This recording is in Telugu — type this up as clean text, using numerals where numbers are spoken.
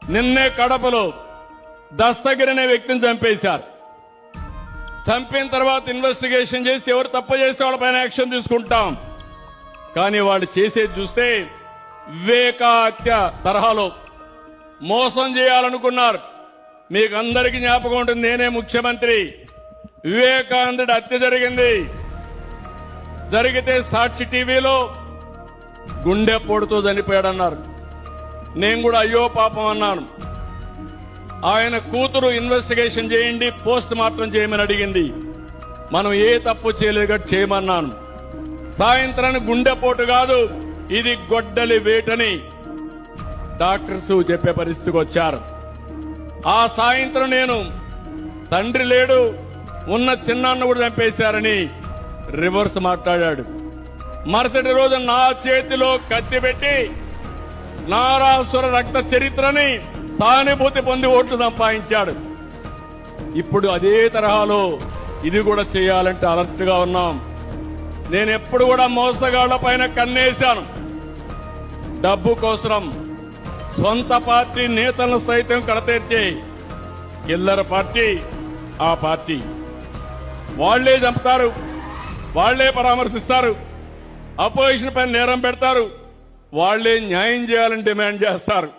నిన్నే కడపలో దస్తగిరి అనే వ్యక్తిని చంపేశారు. చంపిన తర్వాత ఇన్వెస్టిగేషన్ చేసి ఎవరు తప్పు చేస్తే వాళ్ళపైన యాక్షన్ తీసుకుంటాం. కానీ వాళ్ళు చేసేది చూస్తే వివేక హత్య తరహాలో మోసం చేయాలనుకున్నారు. మీకు అందరికీ జ్ఞాపకం ఉంటుంది, నేనే ముఖ్యమంత్రి. వివేకానందుడి హత్య జరిగింది. జరిగితే సాక్షి టీవీలో గుండెపోటుతో చనిపోయాడన్నారు. నేను కూడా అయ్యో పాపం అన్నాను. ఆయన కూతురు ఇన్వెస్టిగేషన్ చేయండి, పోస్ట్ మార్టం చేయమని అడిగింది. మనం ఏ తప్పు చేయలేదు చేయమన్నాను. సాయంత్రానికి గుండెపోటు కాదు, ఇది గొడ్డలి వేటని డాక్టర్స్ చెప్పే పరిస్థితికి వచ్చారు. ఆ సాయంత్రం నేను తండ్రి లేడు, ఉన్న చిన్నాన్న కూడా చంపేశారని రివర్స్ మాట్లాడాడు. మరుసటి రోజు నా చేతిలో కత్తి పెట్టి నారాసుర రక్త చరిత్రని సానుభూతి పొంది ఓట్లు సంపాదించాడు. ఇప్పుడు అదే తరహాలో ఇది కూడా చేయాలంటే అలర్ట్ గా ఉన్నాం. నేను ఎప్పుడు కూడా మోసగాళ్ల పైన కన్నేశాను. డబ్బు కోసం సొంత పార్టీ నేతలను సైతం కడతీర్చే కిల్లర్ పార్టీ ఆ పార్టీ. వాళ్లే చంపుతారు, వాళ్లే పరామర్శిస్తారు, అపోజిషన్ పైన నేరం పెడతారు, వాళ్లే న్యాయం చేయాలని డిమాండ్ చేస్తారు.